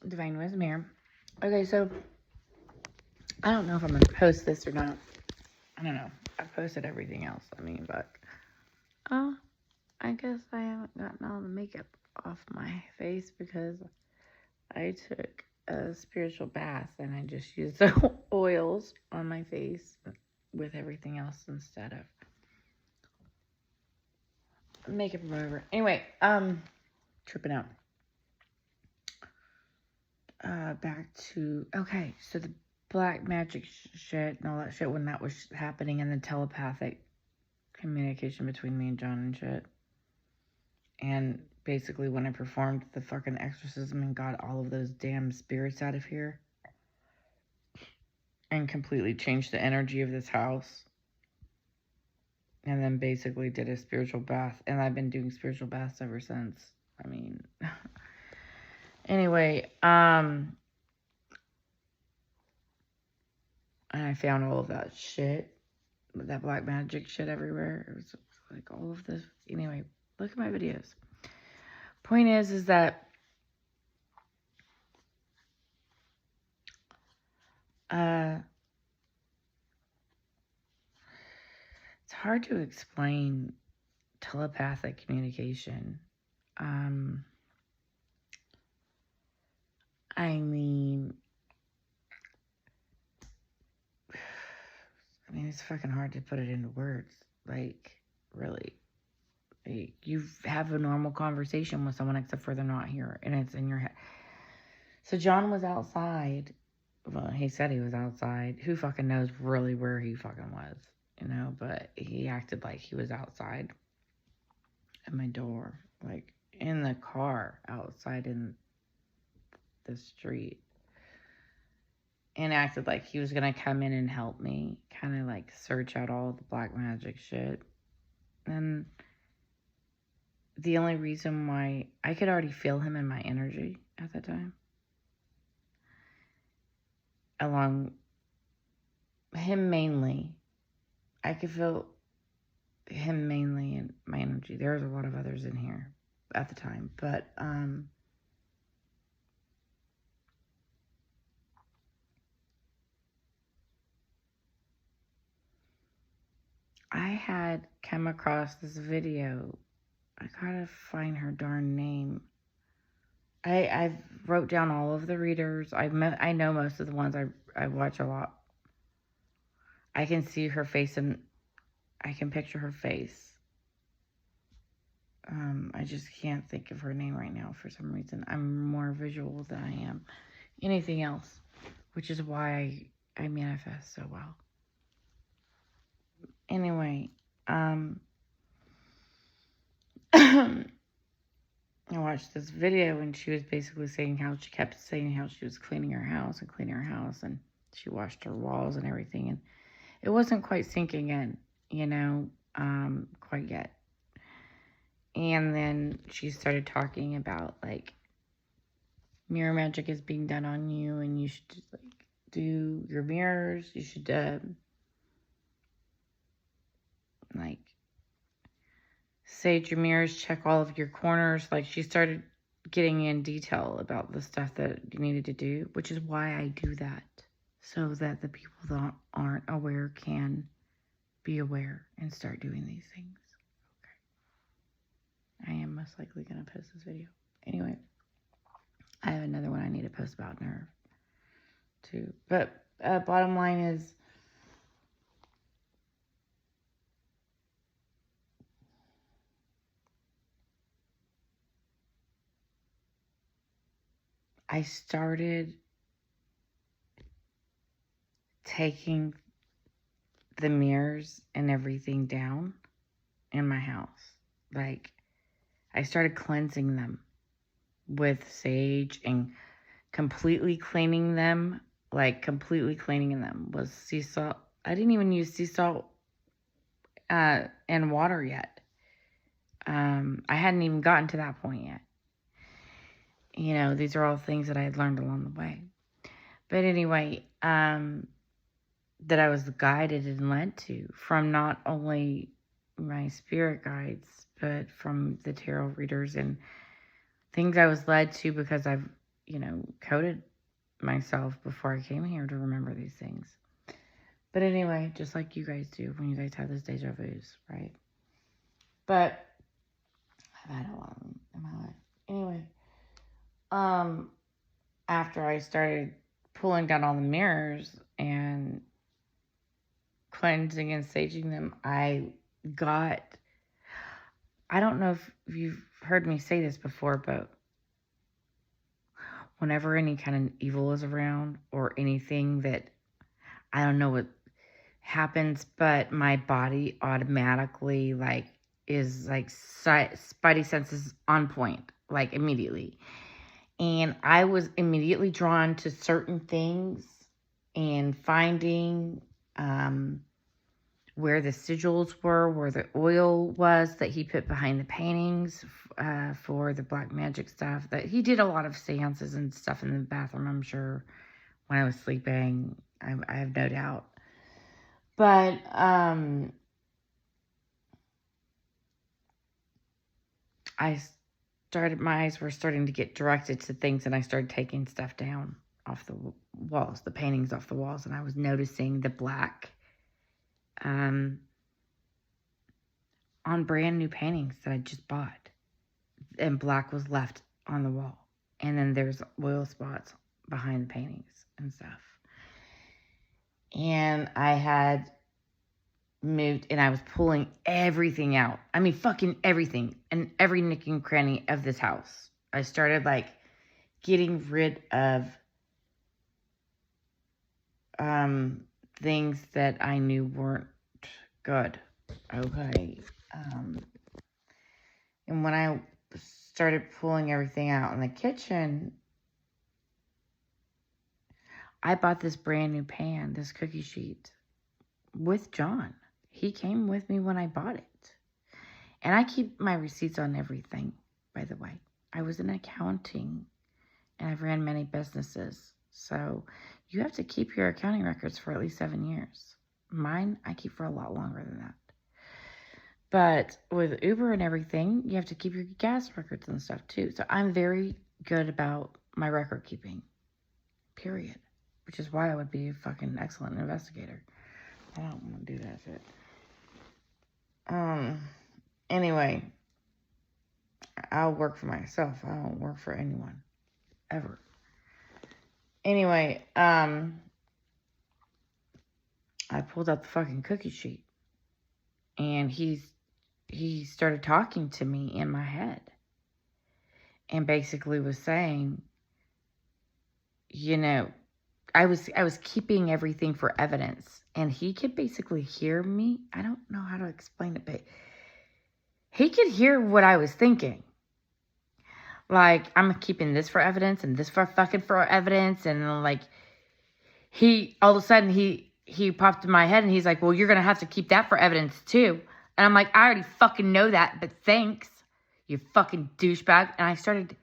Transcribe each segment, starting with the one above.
Divine Wisdom here. Okay, so I don't know if I'm going to post this or not. I don't know. I've posted everything else, but I guess I haven't gotten all the makeup off my face because I took a spiritual bath and I just used the oils on my face with everything else instead of makeup remover. Anyway, tripping out. Back to, okay, so the black magic shit and all that shit when that was happening and the telepathic communication between me and John and shit. And basically when I performed the fucking exorcism and got all of those damn spirits out of here and completely changed the energy of this house. And then basically did a spiritual bath. And I've been doing spiritual baths ever since. Anyway, and I found all of that shit. That black magic shit everywhere. It was like all of this. Anyway, look at my videos. Point is that it's hard to explain telepathic communication. It's fucking hard to put it into words. Like, really. Like, you have a normal conversation with someone except for they're not here. And it's in your head. So John was outside. Well, he said he was outside. Who fucking knows really where he fucking was. But he acted like he was outside at my door. Like, in the car outside in the street. And acted like he was going to come in and help me. Kind of like search out all the black magic shit. And the only reason why I could already feel him in my energy at that time. Along him mainly. I could feel him mainly in my energy. There was a lot of others in here at the time. But, I had come across this video. I gotta find her darn name. I wrote down all of the readers. I know most of the ones I watch a lot. I can see her face and I can picture her face. I just can't think of her name right now for some reason. I'm more visual than I am anything else, which is why I manifest so well. Anyway, I watched this video and she was basically saying how she kept saying how she was cleaning her house and she washed her walls and everything, and it wasn't quite sinking in, quite yet. And then she started talking about like mirror magic is being done on you and you should just like do your mirrors, you should like sage your mirrors, check all of your corners. Like, she started getting in detail about the stuff that you needed to do, which is why I do that. So that the people that aren't aware can be aware and start doing these things. Okay. I am most likely going to post this video. Anyway, I have another one I need to post about nerve, too. But bottom line is, I started taking the mirrors and everything down in my house. Like, I started cleansing them with sage and completely cleaning them. Like, completely cleaning them was sea salt. I didn't even use sea salt and water yet. I hadn't even gotten to that point yet. These are all things that I had learned along the way. But anyway, that I was guided and led to from not only my spirit guides, but from the tarot readers and things I was led to because I've, coded myself before I came here to remember these things. But anyway, just like you guys do when you guys have those deja vus, right? But I've had a lot of them in my life. Anyway, after I started pulling down all the mirrors and cleansing and saging them, I don't know if you've heard me say this before, but whenever any kind of evil is around or anything that, I don't know what happens, but my body automatically is spidey senses on point, immediately. And I was immediately drawn to certain things and finding where the sigils were, where the oil was that he put behind the paintings for the black magic stuff. That he did a lot of seances and stuff in the bathroom, I'm sure, when I was sleeping. I have no doubt. But my eyes were starting to get directed to things, and I started taking stuff down off the walls, the paintings off the walls, and I was noticing the black on brand new paintings that I just bought, and black was left on the wall, and then there's oil spots behind the paintings and stuff. And I had moved, and I was pulling everything out. I mean, fucking everything, and every nook and cranny of this house. I started getting rid of things that I knew weren't good. Okay. And when I started pulling everything out in the kitchen, I bought this brand new pan, this cookie sheet, with John. He came with me when I bought it. And I keep my receipts on everything, by the way. I was in accounting, and I've ran many businesses. So you have to keep your accounting records for at least 7 years. Mine, I keep for a lot longer than that. But with Uber and everything, you have to keep your gas records and stuff too. So I'm very good about my record keeping, period. Which is why I would be a fucking excellent investigator. I don't want to do that shit. Anyway, I'll work for myself. I don't work for anyone. Ever. Anyway, I pulled out the fucking cookie sheet. And he started talking to me in my head. And basically was saying, I was keeping everything for evidence. And he could basically hear me. I don't know how to explain it, but he could hear what I was thinking. I'm keeping this for evidence and this for evidence. And then all of a sudden he popped in my head and he's like, well, you're going to have to keep that for evidence too. And I'm like, I already fucking know that, but thanks, you fucking douchebag. And I started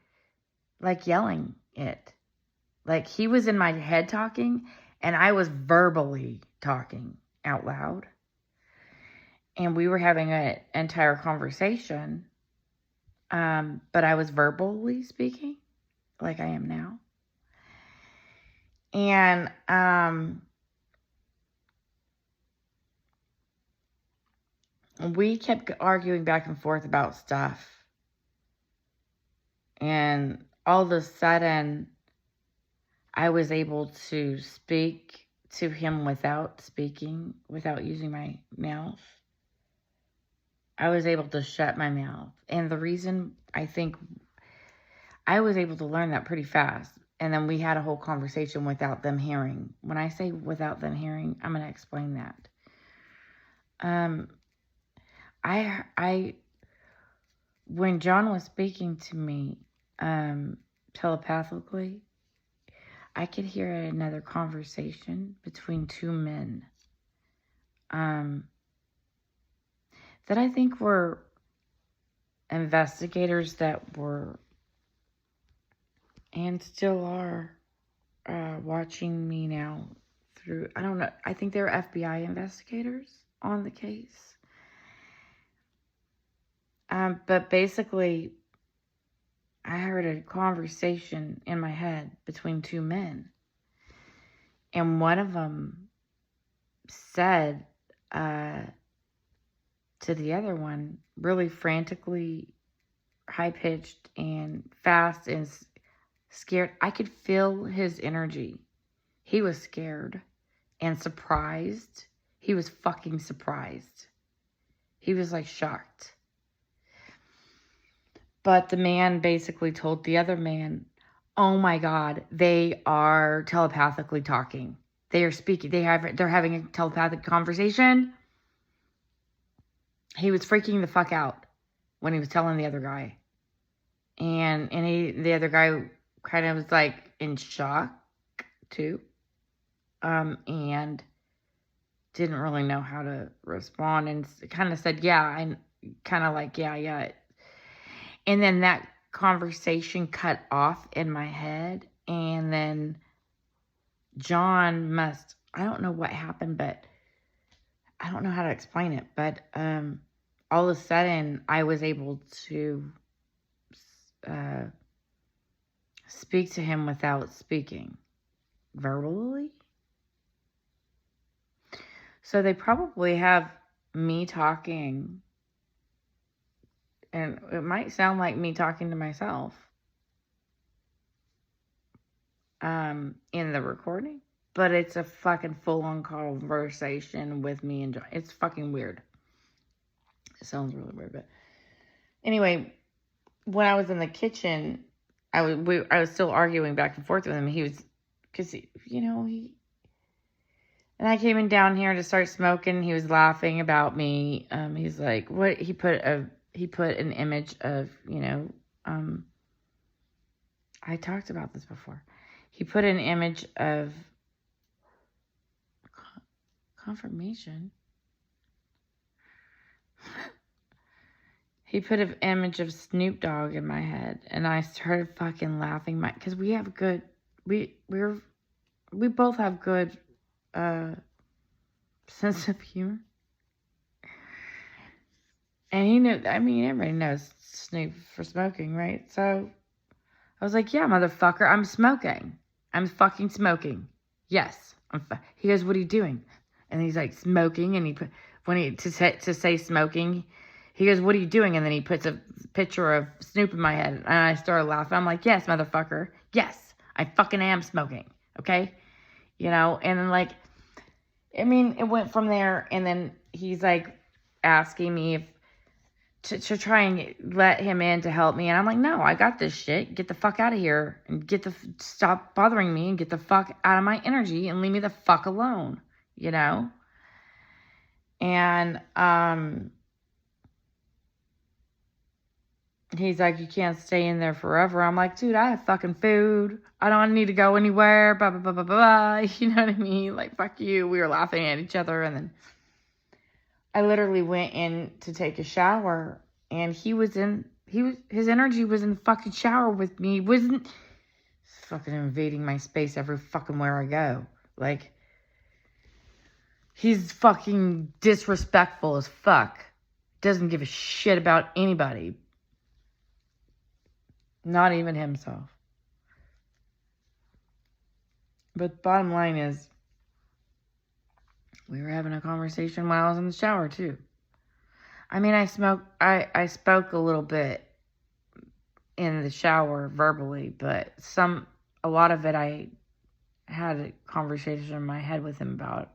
yelling it. He was in my head talking and I was verbally talking out loud. And we were having an entire conversation. But I was verbally speaking like I am now. And we kept arguing back and forth about stuff. And all of a sudden, I was able to speak to him without using my mouth. I was able to shut my mouth. And the reason I think I was able to learn that pretty fast. And then we had a whole conversation without them hearing. When I say without them hearing, I'm going to explain that. When John was speaking to me telepathically, I could hear another conversation between two men that I think were investigators that were and still are watching me now through, I don't know, I think they were FBI investigators on the case. But basically, I heard a conversation in my head between two men. And one of them said to the other one, really frantically, high-pitched and fast and scared. I could feel his energy. He was scared and surprised. He was fucking surprised. He was like shocked. But the man basically told the other man, oh my God, they are telepathically talking. They are speaking. They're having a telepathic conversation. He was freaking the fuck out when he was telling the other guy. And the other guy kind of was like in shock too. And didn't really know how to respond and kind of said, yeah, and kind of like, yeah. And then that conversation cut off in my head. And then John I don't know what happened, but I don't know how to explain it. But all of a sudden, I was able to speak to him without speaking verbally. So they probably have me talking, and it might sound like me talking to myself in the recording, but it's a fucking full-on conversation with me and John. It's fucking weird. It sounds really weird, but anyway, when I was in the kitchen, I was still arguing back and forth with him. He was, because and I came in down here to start smoking. He was laughing about me. He's like, what? He put an image of, I talked about this before. He put an image of confirmation. He put an image of Snoop Dogg in my head, and I started fucking laughing. Because we have good, we both have good sense of humor. And he knew, everybody knows Snoop for smoking, right? So I was like, yeah, motherfucker, I'm smoking. I'm fucking smoking. Yes. He goes, what are you doing? And he's like, smoking. And to say smoking, he goes, what are you doing? And then he puts a picture of Snoop in my head. And I started laughing. I'm like, yes, motherfucker. Yes, I fucking am smoking. Okay? And then it went from there. And then he's like asking me to try and let him in to help me. And I'm like, no, I got this shit. Get the fuck out of here and stop bothering me and get the fuck out of my energy and leave me the fuck alone, And, he's like, you can't stay in there forever. I'm like, dude, I have fucking food. I don't need to go anywhere. Blah, blah, blah, blah, blah. You know what I mean? Like, fuck you. We were laughing at each other. And then I literally went in to take a shower, and his energy was in the fucking shower with me. Wasn't fucking invading my space every fucking where I go. Like, he's fucking disrespectful as fuck. Doesn't give a shit about anybody. Not even himself. But bottom line is, we were having a conversation while I was in the shower, too. I spoke a little bit in the shower verbally, but a lot of it I had a conversation in my head with him about.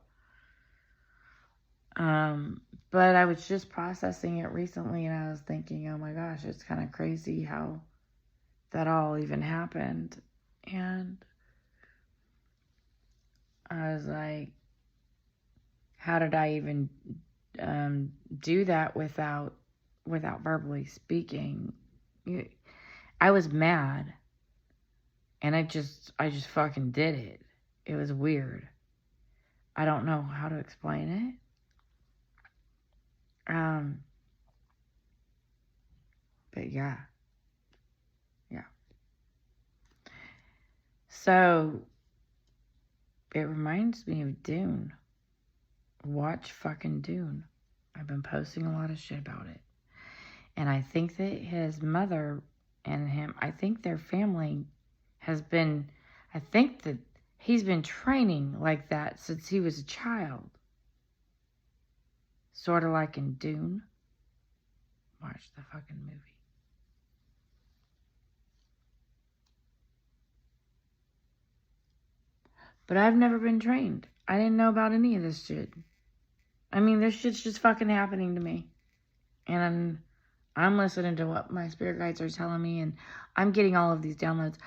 But I was just processing it recently, and I was thinking, oh my gosh, it's kind of crazy how that all even happened. And I was like, how did I even do that without verbally speaking? I was mad, and I just fucking did it. It was weird. I don't know how to explain it. But yeah. So it reminds me of Dune. Watch fucking Dune. I've been posting a lot of shit about it. And I think that his mother and him. I think their family has been, I think that he's been training like that since he was a child. Sort of like in Dune. Watch the fucking movie. But I've never been trained. I didn't know about any of this shit. I mean, this shit's just fucking happening to me. And I'm listening to what my spirit guides are telling me, and I'm getting all of these downloads.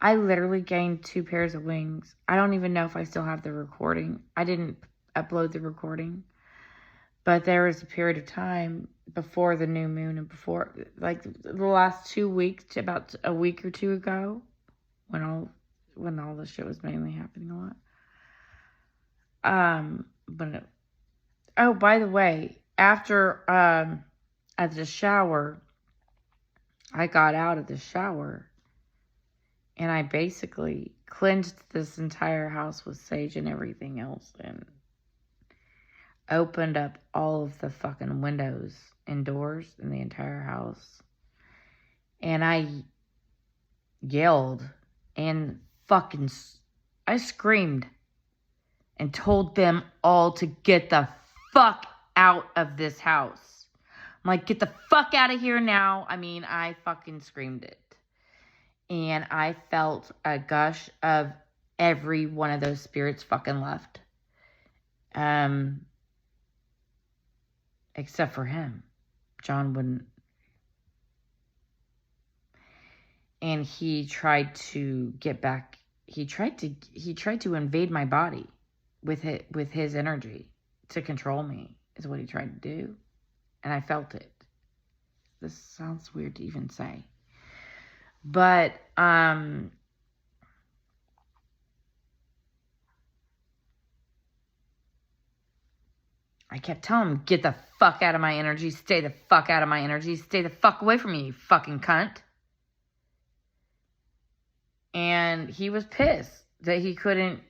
I literally gained 2 pairs of wings. I don't even know if I still have the recording. I didn't upload the recording. But there was a period of time before the new moon and before, like, the last 2 weeks, about a week or 2 ago, when all this shit was mainly happening a lot. Oh, by the way, after, at the shower, I got out of the shower, and I basically cleansed this entire house with sage and everything else, and opened up all of the fucking windows and doors in the entire house. And I yelled and I screamed and told them all to get the fuck out of this house. I'm like, get the fuck out of here now. I mean, I fucking screamed it. And I felt a gush of every one of those spirits fucking left. Except for him. John wouldn't. And he tried to get back. He tried to invade my body with his energy to control me, is what he tried to do. And I felt it. This sounds weird to even say. But I kept telling him, get the fuck out of my energy, stay the fuck out of my energy, stay the fuck away from me, you fucking cunt. And he was pissed that he couldn't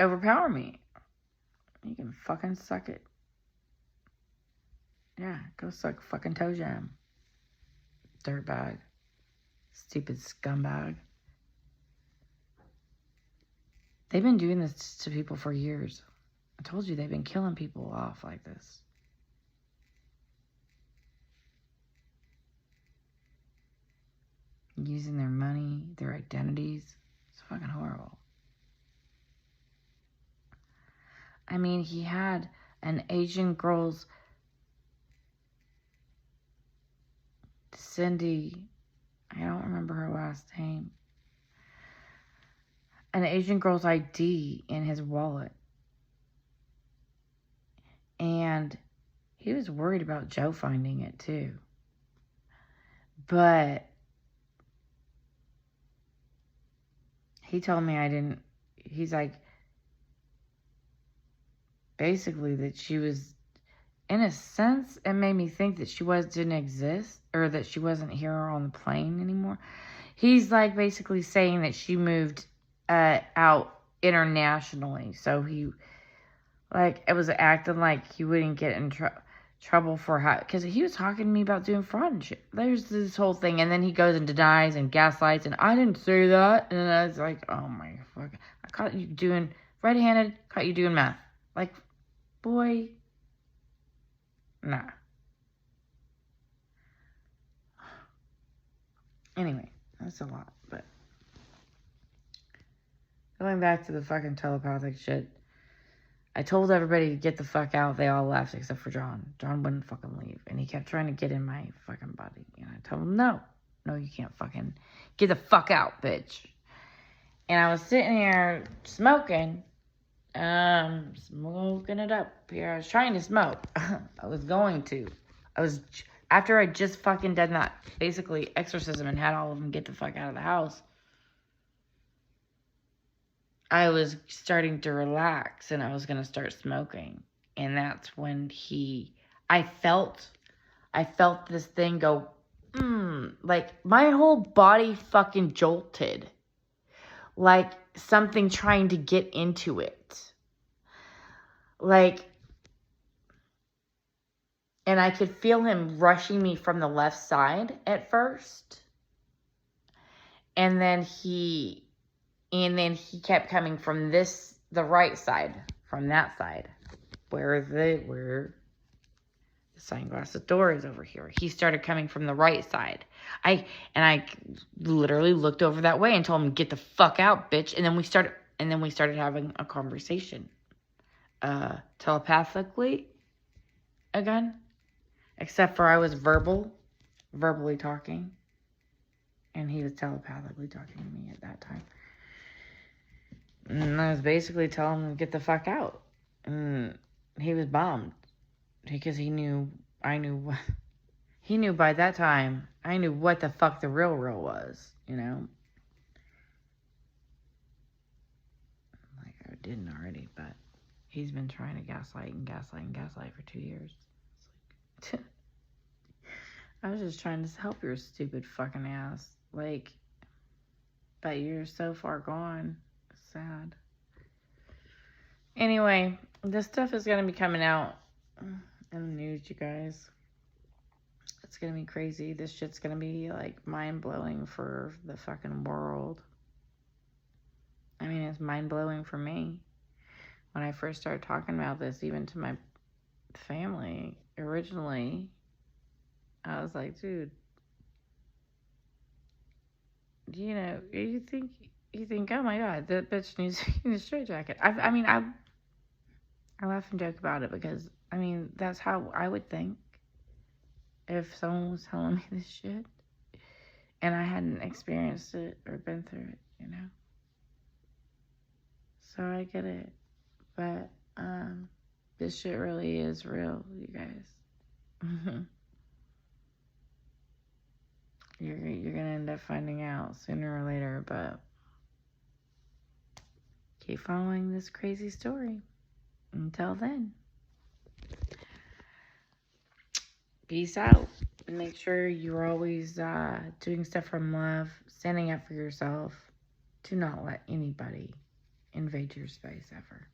overpower me. You can fucking suck it. Yeah, go suck fucking toe jam. Dirtbag. Stupid scumbag. They've been doing this to people for years. I told you they've been killing people off like this. Using their money, their identities. It's fucking horrible. I mean, he had an Asian girl's Cindy, I don't remember her last name. An Asian girl's ID in his wallet. And he was worried about Joe finding it too. But he told me I didn't. He's like, basically that she was, in a sense, it made me think that she didn't exist, or that she wasn't here on the plane anymore. He's like basically saying that she moved out internationally. So he, like, it was acting like he wouldn't get in trouble for how, because he was talking to me about doing fraud and shit. There's this whole thing, and then he goes and denies and gaslights, and I didn't say that. And I was like, oh my fuck, I caught you doing red-handed, caught you doing math. Like, boy, nah. Anyway, that's a lot, but going back to the fucking telepathic shit, I told everybody to get the fuck out. They all left except for John. John wouldn't fucking leave, and he kept trying to get in my fucking body, and I told him, no, you can't fucking get the fuck out, bitch. And I was sitting here smoking it up here. I was trying to smoke. I was going to. After I just fucking done that, basically, exorcism and had all of them get the fuck out of the house, I was starting to relax and I was going to start smoking. And that's when I felt this thing go, like my whole body fucking jolted. Like something trying to get into it. Like, and I could feel him rushing me from the left side at first. And then he kept coming from the right side, from that side, where the sunglasses door is over here. He started coming from the right side. I literally looked over that way and told him, "Get the fuck out, bitch." And then we started having a conversation, telepathically, again, except for I was verbally talking, and he was telepathically talking to me at that time. And I was basically telling him to get the fuck out. And he was bummed because he knew by that time, I knew what the fuck the real was, you know? Like I didn't already, but he's been trying to gaslight for 2 years. It's like, I was just trying to help your stupid fucking ass. Like, but you're so far gone. Sad. Anyway, this stuff is going to be coming out in the news, you guys. It's going to be crazy. This shit's going to be, like, mind-blowing for the fucking world. I mean, it's mind-blowing for me. When I first started talking about this, even to my family, originally, I was like, dude, you know, you think, oh my God, that bitch needs a straight jacket. I laugh and joke about it because, I mean, that's how I would think if someone was telling me this shit and I hadn't experienced it or been through it, you know? So I get it. But, this shit really is real, you guys. You're gonna end up finding out sooner or later, but keep following this crazy story. Until then, peace out. Make sure you're always doing stuff from love, standing up for yourself. Do not let anybody invade your space ever.